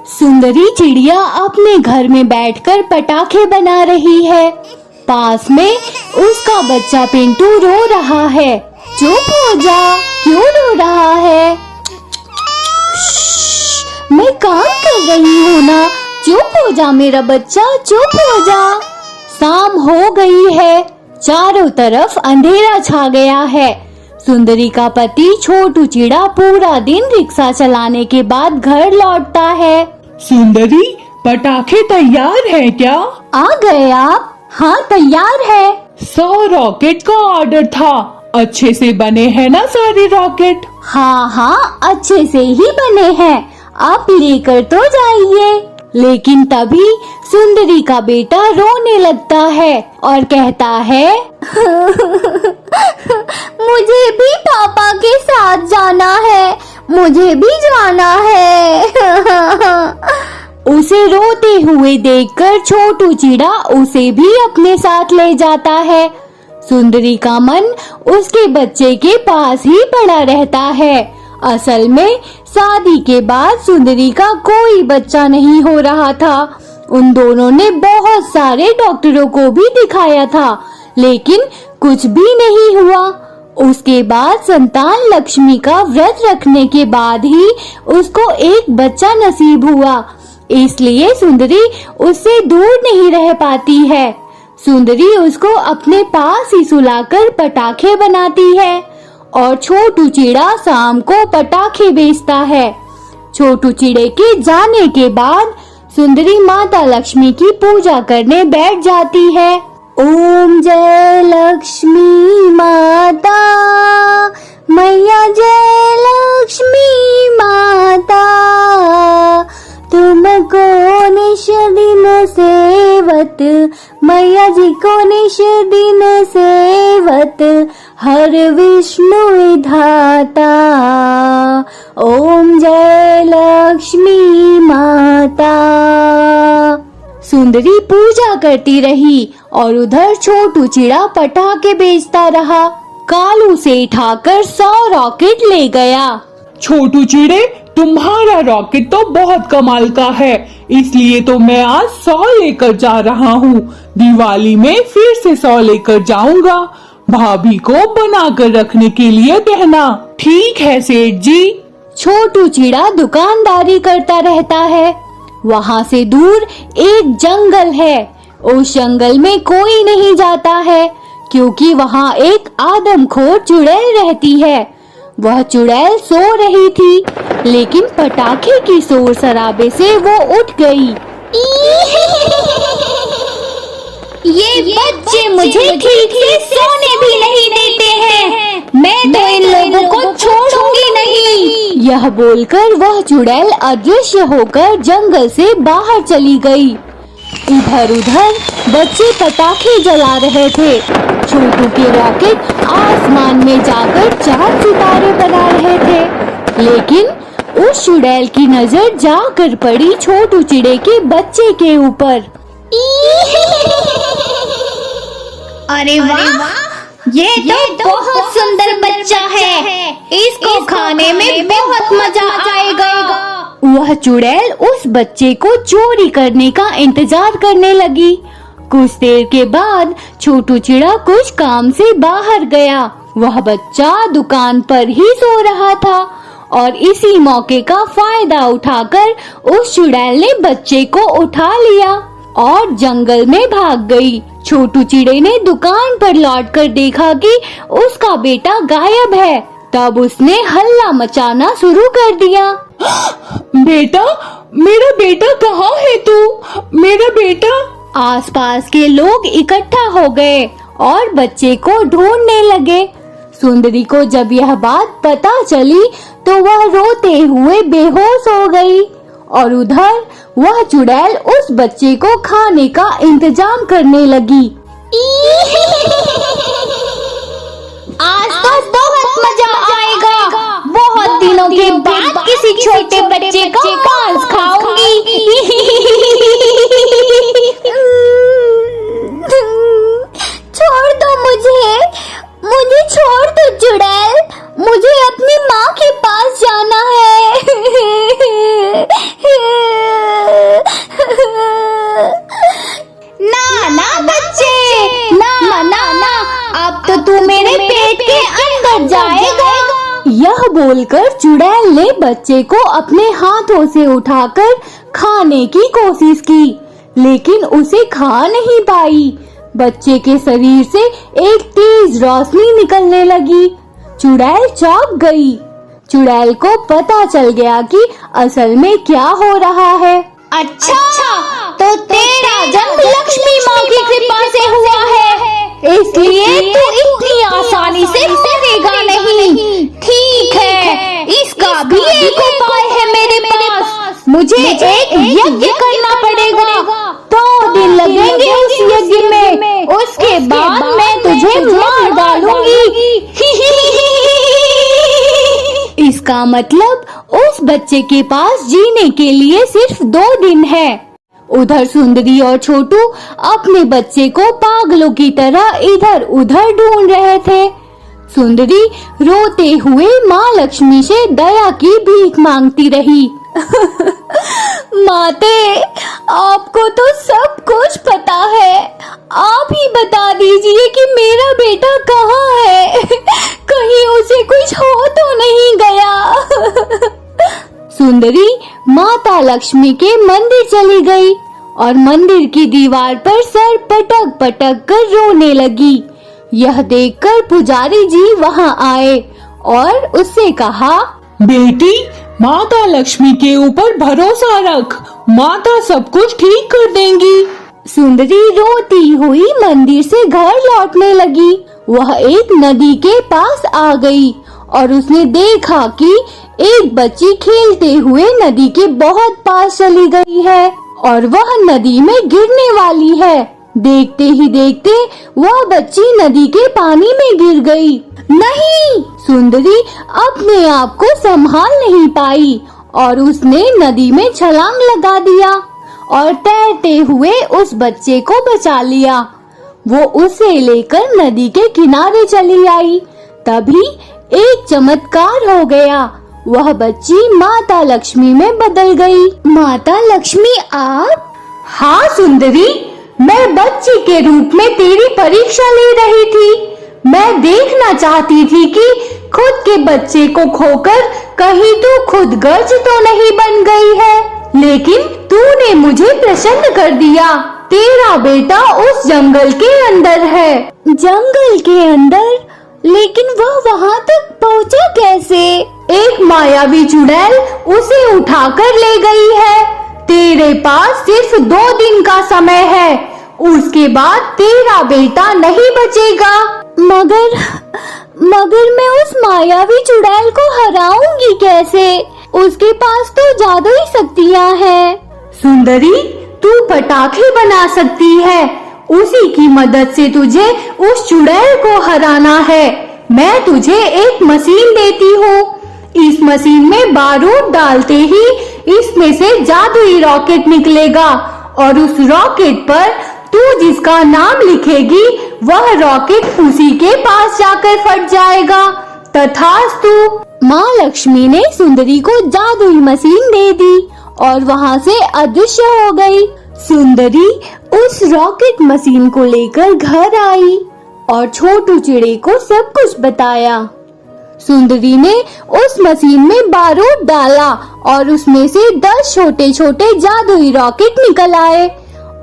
सुंदरी चिड़िया अपने घर में बैठकर पटाखे बना रही है। पास में उसका बच्चा पिंटू रो रहा है। चुप हो जा, क्यों रो रहा है? मैं काम कर रही हूँ ना, चुप हो जा मेरा बच्चा, चुप हो जा। शाम हो गई है, चारों तरफ अंधेरा छा गया है। सुंदरी का पति छोटू चिड़ा पूरा दिन रिक्शा चलाने के बाद घर लौटता है। सुंदरी, पटाखे तैयार हैं क्या? आ गए आप? हाँ तैयार है। 100 रॉकेट का ऑर्डर था, अच्छे से बने हैं ना सारे रॉकेट? हाँ हाँ अच्छे से ही बने हैं, आप लेकर तो जाइए। लेकिन तभी सुंदरी का बेटा रोने लगता है और कहता है मुझे भी पापा के साथ जाना है, मुझे भी जाना है। उसे रोते हुए देखकर छोटू चिड़ा उसे भी अपने साथ ले जाता है। सुंदरी का मन उसके बच्चे के पास ही पड़ा रहता है। असल में शादी के बाद सुंदरी का कोई बच्चा नहीं हो रहा था। उन दोनों ने बहुत सारे डॉक्टरों को भी दिखाया था, लेकिन कुछ भी नहीं हुआ। उसके बाद संतान लक्ष्मी का व्रत रखने के बाद ही उसको एक बच्चा नसीब हुआ, इसलिए सुंदरी उससे दूर नहीं रह पाती है। सुंदरी उसको अपने पास ही सुलाकर पटाखे बनाती है और छोटू चिड़ा शाम को पटाखे बेचता है। छोटू चिड़े के जाने के बाद सुंदरी माता लक्ष्मी की पूजा करने बैठ जाती है। ओम जय लक्ष्मी माता, मैया जय लक्ष्मी माता, तुमको निश दिन सेवत, मैया जी को निश दिन सेवत, हर विष्णु विधाता, ओम जय लक्ष्मी माता। सुंदरी पूजा करती रही और उधर छोटू चिड़ा पटाखे बेचता रहा। कालू सेठ आकर 100 रॉकेट ले गया। छोटू चिड़े, तुम्हारा रॉकेट तो बहुत कमाल का है, इसलिए तो मैं आज 100 लेकर जा रहा हूँ। दिवाली में फिर से 100 लेकर जाऊंगा। भाभी को बनाकर रखने के लिए कहना। ठीक है सेठ जी। छोटू चिड़ा दुकानदारी करता रहता है। वहाँ से दूर एक जंगल है। उस जंगल में कोई नहीं जाता है, क्योंकि वहाँ एक आदमखोर चुड़ैल रहती है। वह चुड़ैल सो रही थी, लेकिन पटाखे की शोर शराबे से वो उठ गई। ये बच्चे मुझे ठीक से सोने भी नहीं देते हैं, मैं तो इन लोगों को छोड़ूंगी नहीं। यह बोलकर वह चुड़ैल अदृश्य होकर जंगल से बाहर चली गई। इधर उधर बच्चे पटाखे जला रहे थे। छोटू के रॉकेट आसमान में जाकर चांद सितारे बना रहे थे, लेकिन उस चुड़ैल की नजर जाकर पड़ी छोटू चिड़े के बच्चे के ऊपर। अरे वाह, ये तो बहुत सुंदर बच्चा है, इसको खाने में बहुत मजा आएगा। वह चुड़ैल उस बच्चे को चोरी करने का इंतजार करने लगी। कुछ देर के बाद छोटू चिड़ा कुछ काम से बाहर गया। वह बच्चा दुकान पर ही सो रहा था और इसी मौके का फायदा उठाकर उस चुड़ैल ने बच्चे को उठा लिया और जंगल में भाग गई। छोटू चिड़े ने दुकान पर लौटकर देखा कि उसका बेटा गायब है। तब उसने हल्ला मचाना शुरू कर दिया। बेटा, मेरा बेटा कहाँ है तू? मेरा बेटा। आसपास के लोग इकट्ठा हो गए और बच्चे को ढूंढने लगे। सुंदरी को जब यह बात पता चली तो वह रोते हुए बेहोश हो गई और उधर वह चुड़ैल उस बच्चे को खाने का इंतजाम करने लगी। आज तो बहुत मजा आएगा, बहुत दिनों के बाद किसी छोटे बच्चे का मांस खाऊंगी। छोड़ दो मुझे छोड़ दो चुड़ैल, मुझे अपनी माँ के पास जाना है। बोलकर चुड़ैल ने बच्चे को अपने हाथों से उठाकर खाने की कोशिश की, लेकिन उसे खा नहीं पाई। बच्चे के शरीर से एक तेज रोशनी निकलने लगी। चुड़ैल चौंक गई। चुड़ैल को पता चल गया कि असल में क्या हो रहा है। अच्छा, तो तेरा जन्म लक्ष्मी माँ की कृपा से हुआ है, इसलिए तू इतनी आसानी से मरेगा नहीं। ठीक है, इसका भी एक उपाय है मेरे पास। मुझे एक यज्ञ करना पड़ेगा। 2 दिन लगेंगे उस यज्ञ में, उसके बाद मैं तुझे मार डालूंगी। इसका मतलब उस बच्चे के पास जीने के लिए सिर्फ 2 दिन है। उधर सुंदरी और छोटू अपने बच्चे को पागलों की तरह इधर उधर ढूंढ रहे थे। सुंदरी रोते हुए माँ लक्ष्मी से दया की भीख मांगती रही। माते, आपको तो सब कुछ पता है, आप ही बता दीजिए कि मेरा बेटा कहाँ है, कहीं उसे कुछ हो तो नहीं गया। सुंदरी माता लक्ष्मी के मंदिर चली गई और मंदिर की दीवार पर सर पटक पटक कर रोने लगी। यह देखकर पुजारी जी वहां आए और उससे कहा, बेटी, माता लक्ष्मी के ऊपर भरोसा रख, माता सब कुछ ठीक कर देंगी। सुंदरी रोती हुई मंदिर से घर लौटने लगी। वह एक नदी के पास आ गई और उसने देखा कि एक बच्ची खेलते हुए नदी के बहुत पास चली गई है और वह नदी में गिरने वाली है। देखते ही देखते वह बच्ची नदी के पानी में गिर गई। नहीं! सुंदरी अपने आप को संभाल नहीं पाई और उसने नदी में छलांग लगा दिया और तैरते हुए उस बच्चे को बचा लिया। वो उसे लेकर नदी के किनारे चली आई। तभी एक चमत्कार हो गया। वह बच्ची माता लक्ष्मी में बदल गई। माता लक्ष्मी आप? हाँ सुंदरी, मैं बच्ची के रूप में तेरी परीक्षा ले रही थी। मैं देखना चाहती थी कि खुद के बच्चे को खोकर कहीं तू खुद गर्ज तो नहीं बन गई है, लेकिन तूने मुझे प्रसन्न कर दिया। तेरा बेटा उस जंगल के अंदर है। जंगल के अंदर? लेकिन वह वहाँ तक पहुँचा कैसे? एक मायावी चुड़ैल उसे उठाकर ले गई है। तेरे पास सिर्फ 2 दिन का समय है, उसके बाद तेरा बेटा नहीं बचेगा। मगर मैं उस मायावी चुड़ैल को हराऊंगी कैसे? उसके पास तो जादुई शक्तियाँ हैं। सुंदरी, तू पटाखे बना सकती है, उसी की मदद से तुझे उस चुड़ैल को हराना है। मैं तुझे एक मशीन देती हूँ। इस मशीन में बारूद डालते ही इसमें से जादुई रॉकेट निकलेगा और उस रॉकेट पर तू जिसका नाम लिखेगी वह रॉकेट उसी के पास जाकर फट जाएगा। तथास्तु। माँ लक्ष्मी ने सुंदरी को जादुई मशीन दे दी और वहाँ से अदृश्य हो गई। सुंदरी उस रॉकेट मशीन को लेकर घर आई और छोटू चिड़े को सब कुछ बताया। सुंदरी ने उस मशीन में बारूद डाला और उसमें से 10 छोटे छोटे जादुई रॉकेट निकल आए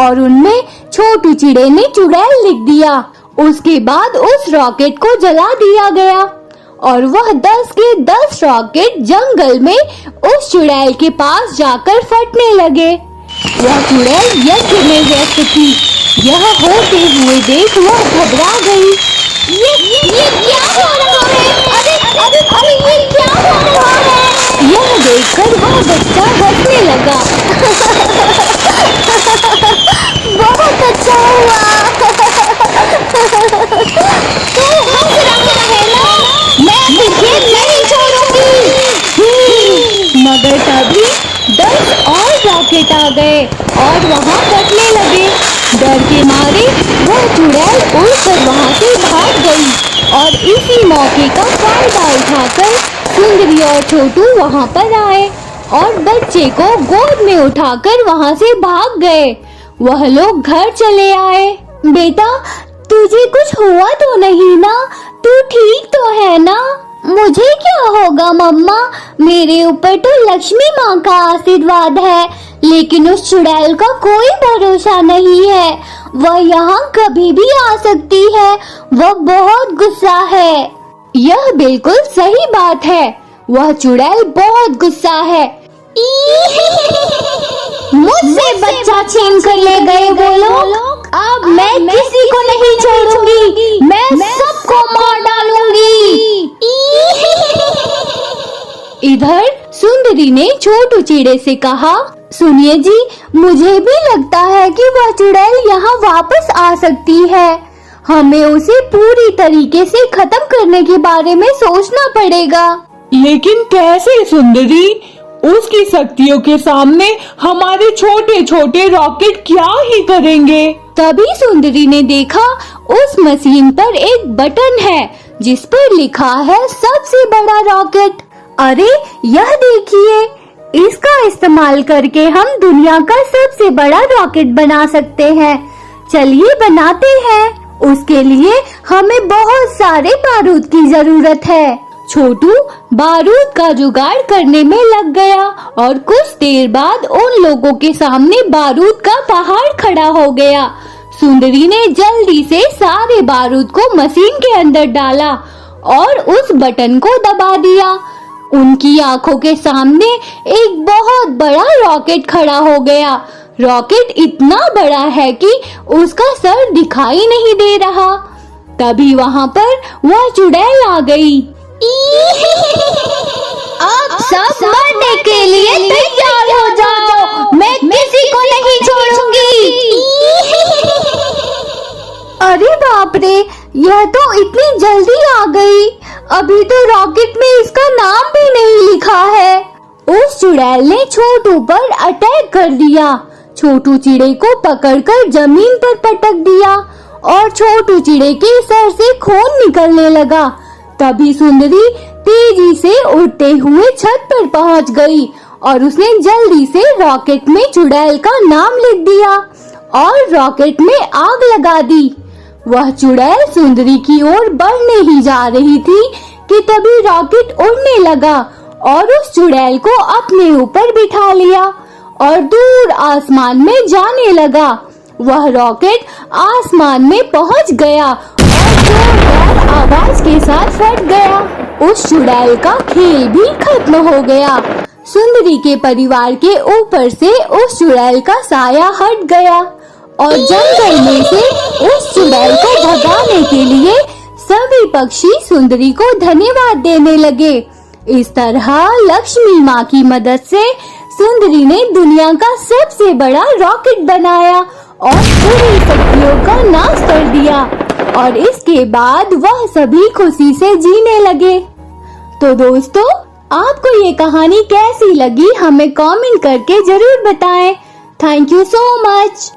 और उनमें छोटू चिड़े ने चुड़ैल लिख दिया। उसके बाद उस रॉकेट को जला दिया गया और वह 10 के 10 रॉकेट जंगल में उस चुड़ैल के पास जाकर फटने लगे। वह चुड़ैल यज्ञ में व्यस्त थी। यह होते हुए देख वह घबरा गई। ये क्या हो रहा है? अरे ये क्या हो रहा है? यह देखकर वह बच्चा हंसने लगा। बहुत अच्छा हुआ। तू हंस रहा है ना? मैं तुझे नहीं छोड़ूंगी। मगर तभी 10 और रॉकेट आ गए और वहाँ फटने लगे। डर के मारे वह चुड़ैल उड़कर वहाँ से भाग गई और इसी मौके का फायदा उठाकर सुंदरी और छोटू वहाँ पर आए और बच्चे को गोद में उठाकर वहाँ से भाग गए। वह लोग घर चले आए। बेटा, तुझे कुछ हुआ तो नहीं ना? तू ठीक तो है ना? मुझे क्या होगा मम्मा, मेरे ऊपर तो लक्ष्मी माँ का आशीर्वाद है, लेकिन उस चुड़ैल का कोई भरोसा नहीं है। वह यहाँ कभी भी आ सकती है, वह बहुत गुस्सा है। यह बिल्कुल सही बात है, वह चुड़ैल बहुत गुस्सा है। मुझसे बच्चा छीन कर ले गए वो लोग, अब मैं किसी को नहीं छोड़ूंगी, मैं सबको मार डालूंगी। इधर सुंदरी ने छोटू चिड़े से कहा, सुनिए जी, मुझे भी लगता है कि वह चुड़ैल यहाँ वापस आ सकती है। हमें उसे पूरी तरीके से खत्म करने के बारे में सोचना पड़ेगा। लेकिन कैसे सुंदरी? उसकी शक्तियों के सामने हमारे छोटे छोटे रॉकेट क्या ही करेंगे। तभी सुंदरी ने देखा उस मशीन पर एक बटन है जिस पर लिखा है सबसे बड़ा रॉकेट। अरे यह देखिए, इसका इस्तेमाल करके हम दुनिया का सबसे बड़ा रॉकेट बना सकते हैं। चलिए बनाते हैं। उसके लिए हमें बहुत सारे बारूद की जरूरत है। छोटू बारूद का जुगाड़ करने में लग गया और कुछ देर बाद उन लोगों के सामने बारूद का पहाड़ खड़ा हो गया। सुंदरी ने जल्दी से सारे बारूद को मशीन के अंदर डाला और उस बटन को दबा दिया। उनकी आंखों के सामने एक बहुत बड़ा रॉकेट खड़ा हो गया। रॉकेट इतना बड़ा है कि उसका सर दिखाई नहीं दे रहा। तभी वहाँ पर वह चुड़ैल आ गई। अब सब मरने के लिए तैयार हो जाओ, मैं किसी को नहीं छोड़ूंगी। अरे बाप रे, यह तो इतनी जल्दी आ गई। अभी तो रॉकेट में इसका नाम भी नहीं लिखा है। उस चुड़ैल ने छोटू पर अटैक कर दिया। छोटू चिड़े को पकड़कर जमीन पर पटक दिया और छोटू चिड़े के सर से खून निकलने लगा। तभी सुंदरी तेजी से उड़ते हुए छत पर पहुंच गई और उसने जल्दी से रॉकेट में चुड़ैल का नाम लिख दिया और रॉकेट में आग लगा दी। वह चुड़ैल सुंदरी की ओर बढ़ने ही जा रही थी कि तभी रॉकेट उड़ने लगा और उस चुड़ैल को अपने ऊपर बिठा लिया और दूर आसमान में जाने लगा। वह रॉकेट आसमान में पहुंच गया और जोरदार आवाज के साथ फट गया। उस चुड़ैल का खेल भी खत्म हो गया। सुंदरी के परिवार के ऊपर से उस चुड़ैल का साया हट गया और जंगल में से उस चुड़ैल को भगाने के लिए सभी पक्षी सुंदरी को धन्यवाद देने लगे। इस तरह लक्ष्मी माँ की मदद से सुंदरी ने दुनिया का सबसे बड़ा रॉकेट बनाया और पूरी शक्तियों का नाश कर दिया और इसके बाद वह सभी खुशी से जीने लगे। तो दोस्तों, आपको ये कहानी कैसी लगी हमें कमेंट करके जरूर बताएं। Thank you so much.